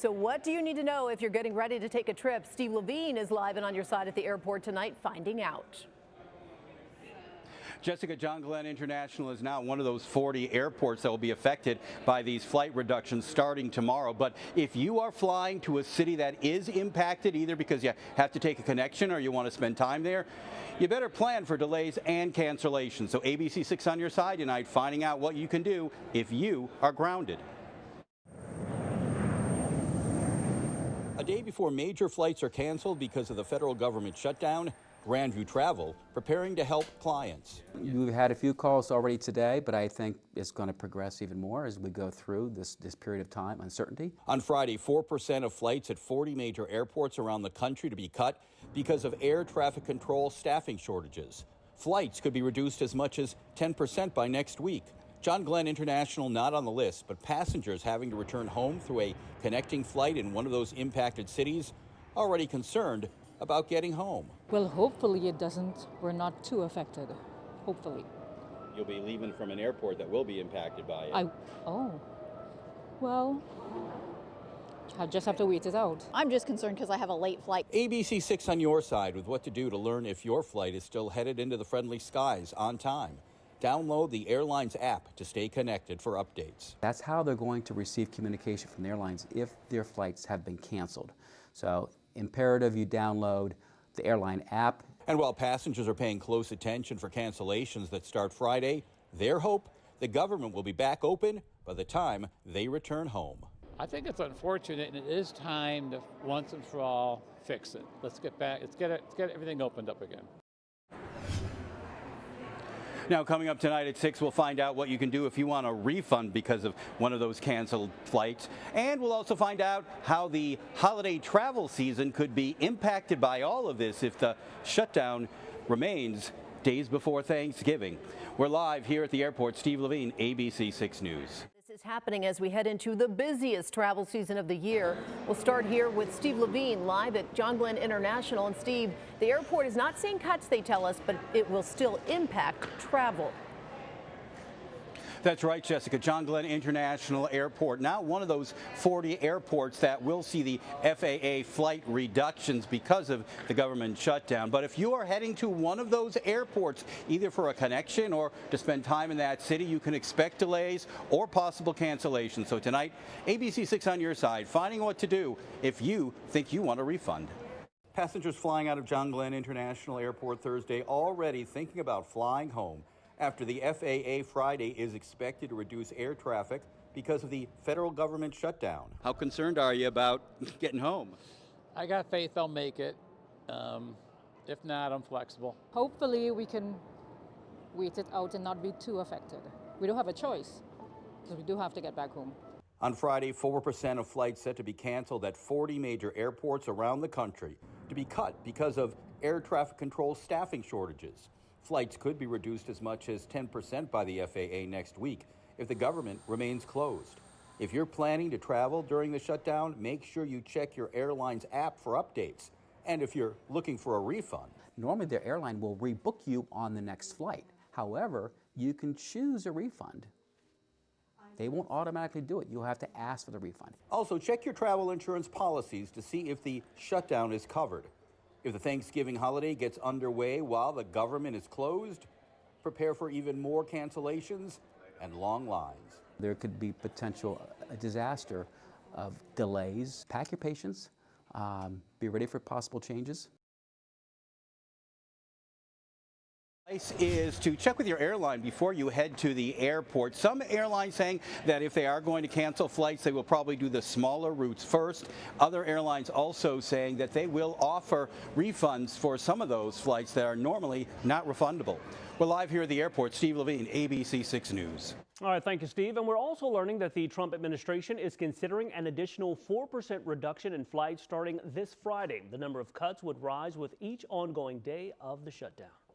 So what do you need to know if you're getting ready to take a trip? Steve Levine is live and on your side at the airport tonight, finding out. Jessica, John Glenn International is now one of those 40 airports that will be affected by these flight reductions starting tomorrow. But if you are flying to a city that is impacted, either because you have to take a connection or you want to spend time there, you better plan for delays and cancellations. So ABC6 on your side tonight, finding out what you can do if you are grounded. A day before major flights are canceled because of the federal government shutdown, Grandview Travel preparing to help clients. We've had a few calls already today, but I think it's going to progress even more as we go through this period of time, uncertainty. On Friday, 4% of flights at 40 major airports around the country to be cut because of air traffic control staffing shortages. Flights could be reduced as much as 10% by next week. John Glenn International not on the list, but passengers having to return home through a connecting flight in one of those impacted cities already concerned about getting home. Well, hopefully it doesn't. We're not too affected. Hopefully. You'll be leaving from an airport that will be impacted by it. Well, I just have to wait it out. I'm just concerned because I have a late flight. ABC6 on your side with what to do to learn if your flight is still headed into the friendly skies on time. Download the airline's app to stay connected for updates. That's how they're going to receive communication from the airlines if their flights have been canceled. So imperative you download the airline app. And while passengers are paying close attention for cancellations that start Friday, their hope the government will be back open by the time they return home. I think it's unfortunate, and it is time to once and for all fix it. Let's get back. Let's get everything opened up again. Now, coming up tonight at 6, we'll find out what you can do if you want a refund because of one of those canceled flights. And we'll also find out how the holiday travel season could be impacted by all of this if the shutdown remains days before Thanksgiving. We're live here at the airport. Steve Levine, ABC6 News. This is happening as we head into the busiest travel season of the year. We'll start here with Steve Levine live at John Glenn International. And Steve, the airport is not seeing cuts, they tell us, but it will still impact travel. That's right, Jessica. John Glenn International Airport, now one of those 40 airports that will see the FAA flight reductions because of the government shutdown. But if you are heading to one of those airports, either for a connection or to spend time in that city, you can expect delays or possible cancellations. So tonight, ABC6 on your side, finding what to do if you think you want a refund. Passengers flying out of John Glenn International Airport Thursday already thinking about flying home after the FAA Friday is expected to reduce air traffic because of the federal government shutdown. How concerned are you about getting home? I got faith I'll make it. If not, I'm flexible. Hopefully we can wait it out and not be too affected. We don't have a choice because we do have to get back home. On Friday, 4% of flights set to be canceled at 40 major airports around the country to be cut because of air traffic control staffing shortages. Flights could be reduced as much as 10% by the FAA next week if the government remains closed. If you're planning to travel during the shutdown, make sure you check your airline's app for updates. And if you're looking for a refund, normally their airline will rebook you on the next flight. However, you can choose a refund. They won't automatically do it. You'll have to ask for the refund. Also, check your travel insurance policies to see if the shutdown is covered. If the Thanksgiving holiday gets underway while the government is closed, prepare for even more cancellations and long lines. There could be potential disaster of delays. Pack your patience. Be ready for possible changes. Advice is to check with your airline before you head to the airport. Some airlines saying that if they are going to cancel flights, they will probably do the smaller routes first. Other airlines also saying that they will offer refunds for some of those flights that are normally not refundable. We're live here at the airport. Steve Levine, ABC6 News. All right, thank you, Steve. And we're also learning that the Trump administration is considering an additional 4% reduction in flights starting this Friday. The number of cuts would rise with each ongoing day of the shutdown.